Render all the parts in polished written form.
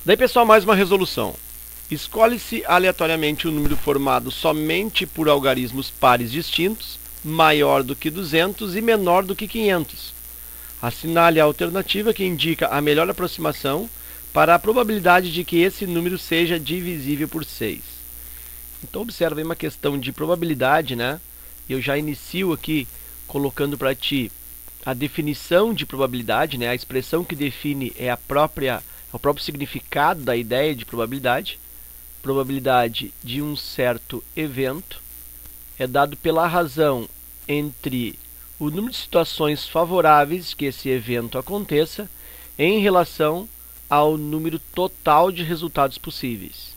Daí, pessoal, mais uma resolução. Escolhe-se aleatoriamente um número formado somente por algarismos pares distintos, maior do que 200 e menor do que 500. Assinale a alternativa que indica a melhor aproximação para a probabilidade de que esse número seja divisível por 6. Então, observa aí uma questão de probabilidade, né? Eu já inicio aqui colocando para ti a definição de probabilidade, né? A expressão que define é o próprio significado da ideia de probabilidade. Probabilidade de um certo evento é dado pela razão entre o número de situações favoráveis que esse evento aconteça em relação ao número total de resultados possíveis.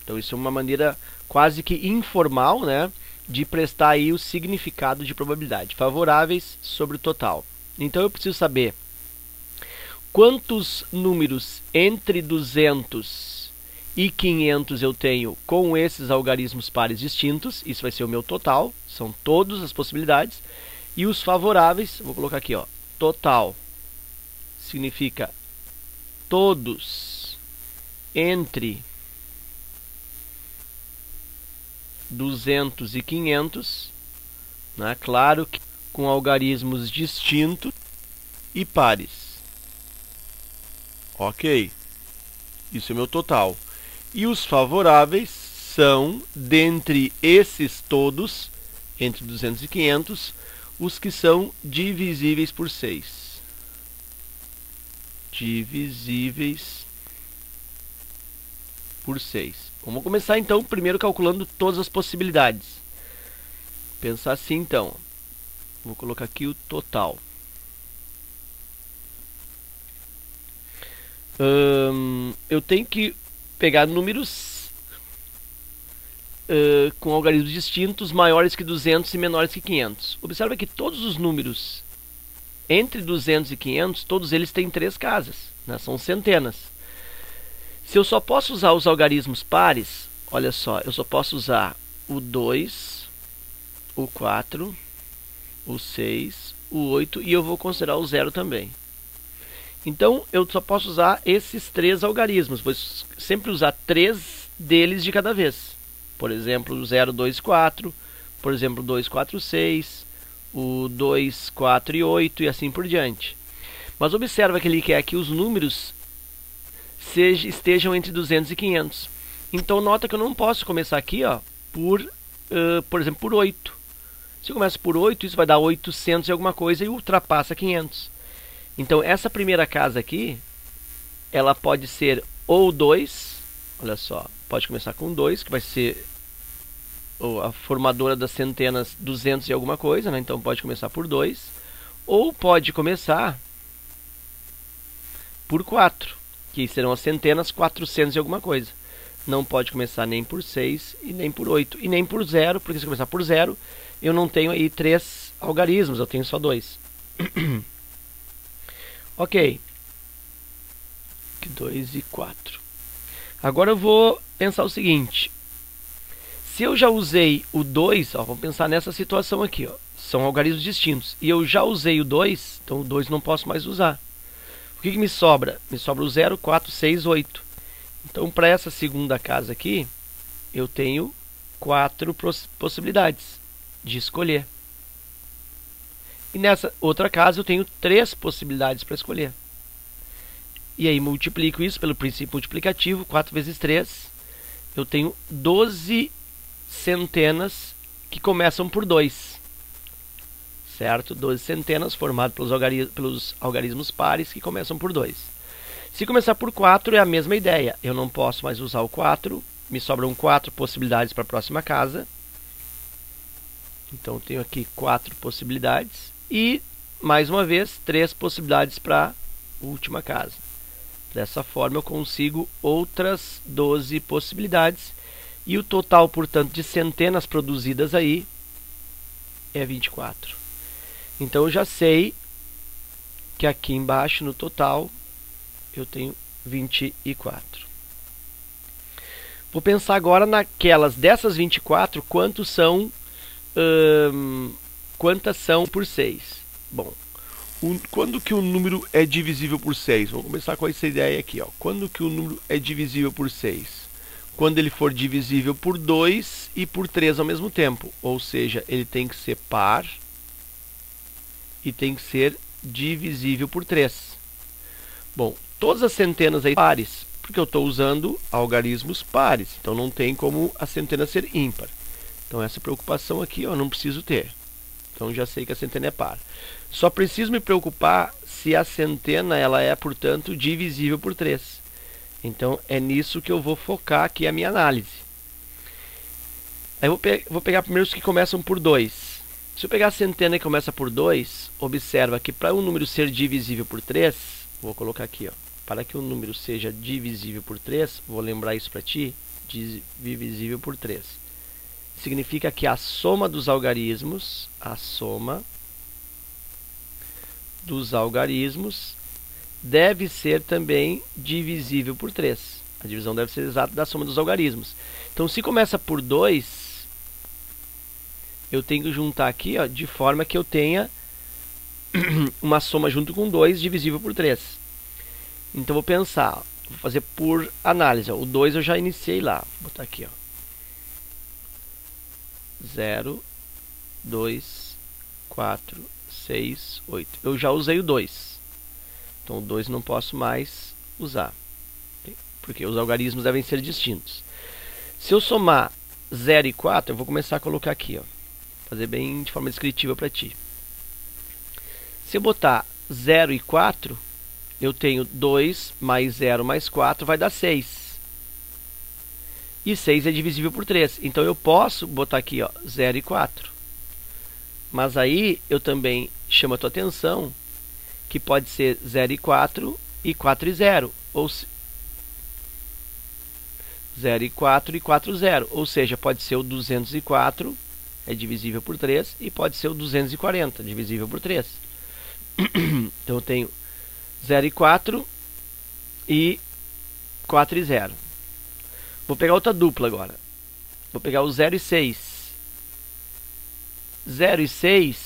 Então isso é uma maneira quase que informal, né, de prestar aí o significado de probabilidade. Favoráveis sobre o total. Então eu preciso saber quantos números entre 200 e 500 eu tenho com esses algarismos pares distintos. Isso vai ser o meu total, são todas as possibilidades. E os favoráveis, vou colocar aqui, ó, total, significa todos entre 200 e 500, né? Claro que com algarismos distintos e pares. Ok, isso é meu total. E os favoráveis são, dentre esses todos, entre 200 e 500, os que são divisíveis por 6. Divisíveis por 6. Vamos começar então primeiro calculando todas as possibilidades. Pensar assim então. Vou colocar aqui o total. Eu tenho que pegar números com algarismos distintos, maiores que 200 e menores que 500. Observa que todos os números entre 200 e 500, todos eles têm 3 casas, né? São centenas. Se eu só posso usar os algarismos pares, olha só, eu só posso usar o 2, o 4, o 6, o 8 e eu vou considerar o 0 também. Então, eu só posso usar esses 3 algarismos, vou sempre usar 3 deles de cada vez. Por exemplo, o 0, 2, 4, por exemplo, 2, 4, 6, o 2, 4 e 8 e assim por diante. Mas observa que ele quer que os números estejam entre 200 e 500. Então, nota que eu não posso começar aqui, ó, por exemplo, por 8. Se eu começo por 8, isso vai dar 800 e alguma coisa e ultrapassa 500. Então, essa primeira casa aqui, ela pode ser ou 2, olha só, pode começar com 2, que vai ser a formadora das centenas 200 e alguma coisa, né? Então pode começar por 2, ou pode começar por 4, que serão as centenas 400 e alguma coisa. Não pode começar nem por 6 e nem por 8 e nem por 0, porque se começar por 0, eu não tenho aí 3 algarismos, eu tenho só 2. Ok. 2 e 4. Agora eu vou pensar o seguinte. Se eu já usei o 2, ó, vamos pensar nessa situação aqui, ó, são algarismos distintos, e eu já usei o 2, então o 2 não posso mais usar. O que me sobra? Me sobra o 0, 4, 6, 8. Então, para essa segunda casa aqui, eu tenho 4 possibilidades de escolher. E nessa outra casa, eu tenho 3 possibilidades para escolher. E aí, multiplico isso pelo princípio multiplicativo, 4 vezes 3, eu tenho 12 centenas que começam por 2. Certo? 12 centenas formadas pelos algarismos pares que começam por 2. Se começar por 4 é a mesma ideia. Eu não posso mais usar o 4. Me sobram 4 possibilidades para a próxima casa. Então eu tenho aqui 4 possibilidades. E, mais uma vez, 3 possibilidades para a última casa. Dessa forma eu consigo outras 12 possibilidades. E o total, portanto, de centenas produzidas aí é 24. Então eu já sei que aqui embaixo no total eu tenho 24. Vou pensar agora naquelas dessas 24, quantas são por 6. Bom, Quando que o número é divisível por 6? Vamos começar com essa ideia aqui, ó. Quando que o número é divisível por 6? Quando ele for divisível por 2 e por 3 ao mesmo tempo. Ou seja, ele tem que ser par e tem que ser divisível por 3. Bom, todas as centenas aí pares, porque eu estou usando algarismos pares. Então não tem como a centena ser ímpar. Então essa preocupação aqui eu não preciso ter. Então já sei que a centena é par. Só preciso me preocupar se a centena ela é, portanto, divisível por 3. Então é nisso que eu vou focar aqui a minha análise. Aí eu vou pegar primeiro os que começam por 2. Se eu pegar a centena que começa por 2, observa que para um número ser divisível por 3, vou colocar aqui, ó, para que um número seja divisível por 3, vou lembrar isso para ti, divisível por 3. Significa que a soma dos algarismos, deve ser também divisível por 3. A divisão deve ser exata da soma dos algarismos. Então, se começa por 2, eu tenho que juntar aqui, ó, de forma que eu tenha uma soma junto com 2 divisível por 3. Então, vou pensar, ó, vou fazer por análise. Ó, o 2 eu já iniciei lá. Vou botar aqui, ó. 0, 2, 4, 6, 8. Eu já usei o 2. Então o 2 não posso mais usar, porque os algarismos devem ser distintos. Se eu somar 0 e 4, eu vou começar a colocar aqui, ó, fazer bem de forma descritiva para ti. Se eu botar 0 e 4, eu tenho 2 mais 0 mais 4 vai dar 6. E 6 é divisível por 3. Então eu posso botar aqui, ó, 0 e 4. Mas aí eu também chamo a tua atenção que pode ser 0 e 4 e 4 e 0. Ou 0 e 4 e 4 e 0. Ou seja, pode ser o 204, é divisível por 3, e pode ser o 240, divisível por 3. Então eu tenho 0 e 4 e 4 e 0. Vou pegar outra dupla agora. Vou pegar o 0 e 6. 0 e 6,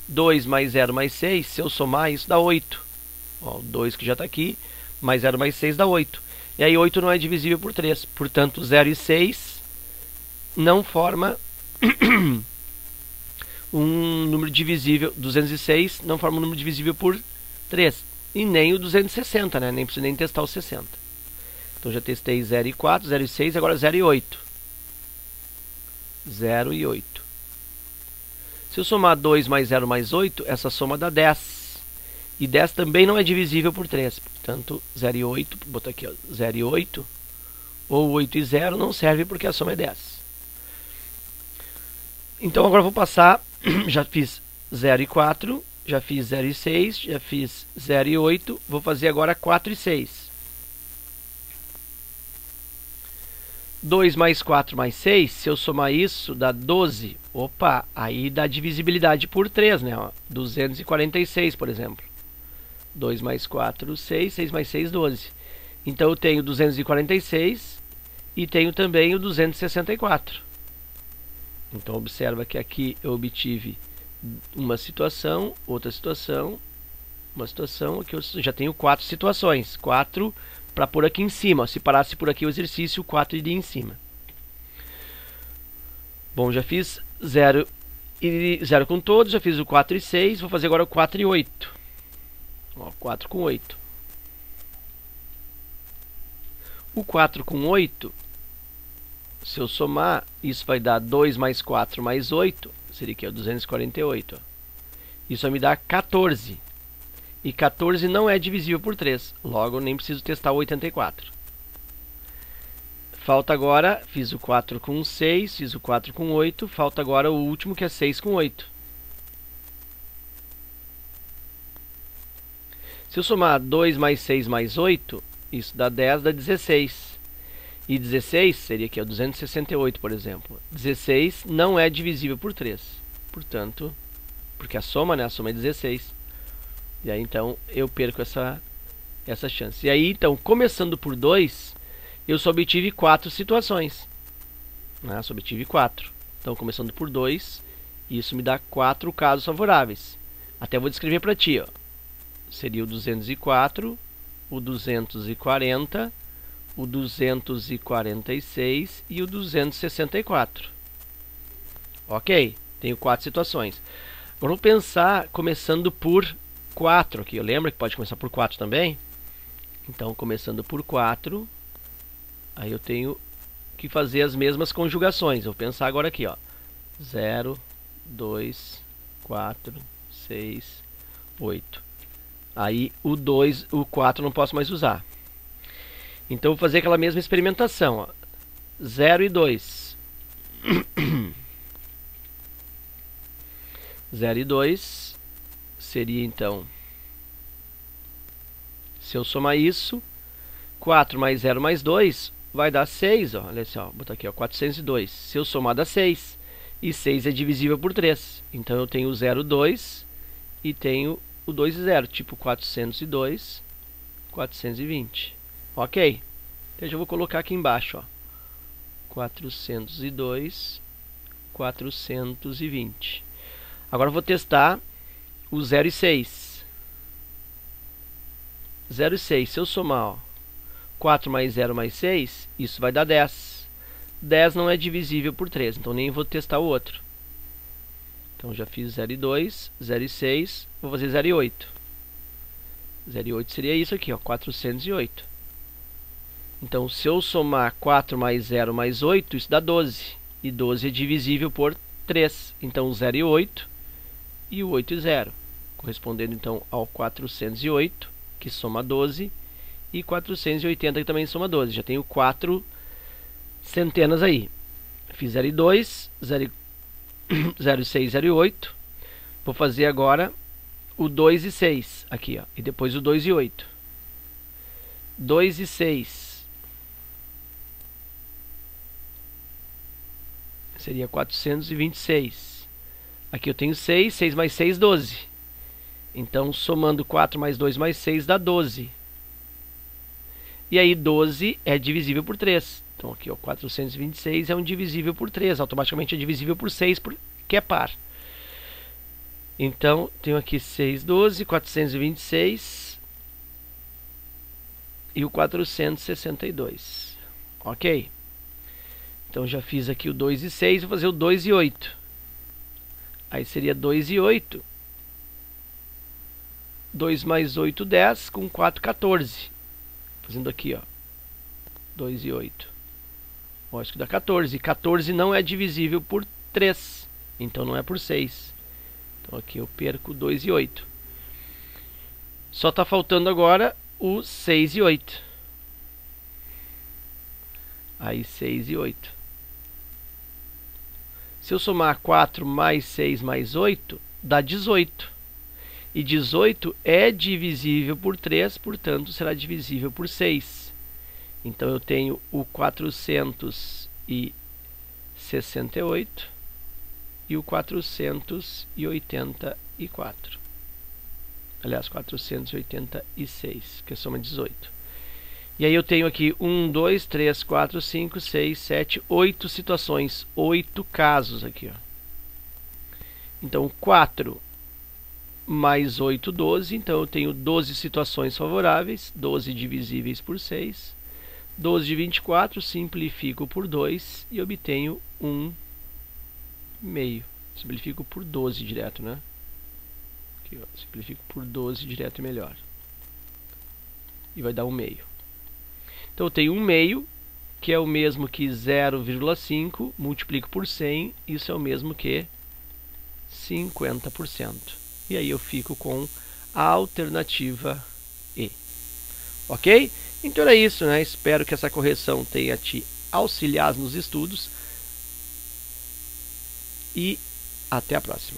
2 mais 0 mais 6, se eu somar isso dá 8. Ó, o 2 que já está aqui, mais 0 mais 6 dá 8. E aí 8 não é divisível por 3. Portanto, 0 e 6 não forma um número divisível. 206 não forma um número divisível por 3. E nem o 260, né? Nem preciso nem testar o 60. Então já testei 0 e 4, 0 e 6, agora 0 e 8. 0 e 8. Se eu somar 2 mais 0 mais 8, essa soma dá 10. E 10 também não é divisível por 3. Portanto, 0 e 8, vou botar aqui, ó, 0 e 8, ou 8 e 0 não serve porque a soma é 10. Então agora eu vou passar, já fiz 0 e 4, já fiz 0 e 6, já fiz 0 e 8, vou fazer agora 4 e 6. 2 mais 4 mais 6, se eu somar isso, dá 12. Opa, aí dá divisibilidade por 3, né? Ó, 246, por exemplo. 2 mais 4, 6. 6 mais 6, 12. Então eu tenho 246 e tenho também o 264. Então observa que aqui eu obtive uma situação, outra situação, uma situação. Aqui eu já tenho 4 situações. 4 para pôr aqui em cima. Se parasse por aqui o exercício, 4 iria em cima. Bom, já fiz 0 com todos, já fiz o 4 e 6, vou fazer agora o 4 e 8. Ó, 4 com 8. O 4 com 8, se eu somar, isso vai dar 2 mais 4 mais 8, seria aqui, ó, 248. Ó. Isso vai me dar 14. E 14 não é divisível por 3, logo nem preciso testar o 84. Falta agora, fiz o 4 com 6, fiz o 4 com 8, falta agora o último que é 6 com 8. Se eu somar 2 mais 6 mais 8, isso dá 10, dá 16. E 16 seria aqui, ó, 268, por exemplo. 16 não é divisível por 3. Portanto, porque a soma, né, a soma é 16. E aí, então, eu perco essa chance. E aí, então, começando por 2, eu só obtive 4 situações. Né? Só obtive 4. Então, começando por 2, isso me dá 4 casos favoráveis. Até vou descrever para ti. Ó. seria o 204, o 240, o 246 e o 264. Ok, tenho 4 situações. Agora vamos pensar começando por 4 aqui. Lembra que pode começar por 4 também? Então, começando por 4, aí eu tenho que fazer as mesmas conjugações. Eu vou pensar agora aqui, ó. 0, 2, 4, 6, 8. Aí o 2, o 4 não posso mais usar. Então, eu vou fazer aquela mesma experimentação, ó. 0 e 2. 0 e 2 seria, então, se eu somar isso, 4 mais 0 mais 2 vai dar 6. Ó. Olha só, vou botar aqui, ó, 402. Se eu somar, dá 6. E 6 é divisível por 3. Então, eu tenho o 0, 2 e tenho o 2 e 0, tipo 402, 420. Ok? Então, eu já vou colocar aqui embaixo, ó, 402, 420. Agora eu vou testar o 0 e 6. 0 e 6, se eu somar, ó, 4 mais 0 mais 6, isso vai dar 10. 10 não é divisível por 3, então nem vou testar o outro. Então já fiz 0 e 2, 0 e 6, vou fazer 0 e 8. 0 e 8 seria isso aqui, ó, 408. Então se eu somar 4 mais 0 mais 8, isso dá 12. E 12 é divisível por 3. Então 0 e 8 e o 8 e 0. Correspondendo então ao 408, que soma 12, e 480, que também soma 12. Já tenho 4 centenas aí. Fiz 0 e 2, 0 e 6, 0 e 8. Vou fazer agora o 2 e 6 aqui, ó, e depois o 2 e 8. 2 e 6 seria 426. Aqui eu tenho 6, 6 mais 6, 12. Então, somando 4 mais 2 mais 6 dá 12. E aí 12 é divisível por 3. Então aqui, ó, 426 é um divisível por 3. Automaticamente é divisível por 6, que é par. Então, tenho aqui 6, 12, 426 e o 462. Ok? Então, já fiz aqui o 2 e 6, vou fazer o 2 e 8. Aí seria 2 e 8. 2 mais 8, 10, com 4, 14. Fazendo aqui, ó, 2 e 8. Ó, acho que dá 14. 14 não é divisível por 3. Então não é por 6. Então aqui eu perco 2 e 8. Só está faltando agora o 6 e 8. Aí 6 e 8. Se eu somar 4 mais 6 mais 8, dá 18. E 18 é divisível por 3, portanto será divisível por 6. Então eu tenho o 468 e o 484. Aliás, 486, que soma 18. E aí eu tenho aqui 1, 2, 3, 4, 5, 6, 7, 8 situações. 8 casos aqui, ó. Então, 4 mais 8, 12. Então, eu tenho 12 situações favoráveis. 12 divisíveis por 6. 12 de 24, simplifico por 2 e obtenho 1 meio. Simplifico por 12 direto, né? Aqui, ó, simplifico por 12 direto e melhor. E vai dar 1 meio. Então eu tenho 1 meio, que é o mesmo que 0,5, multiplico por 100, isso é o mesmo que 50%. E aí eu fico com a alternativa E. Ok? Então é isso, né? Espero que essa correção tenha te auxiliado nos estudos. E até a próxima.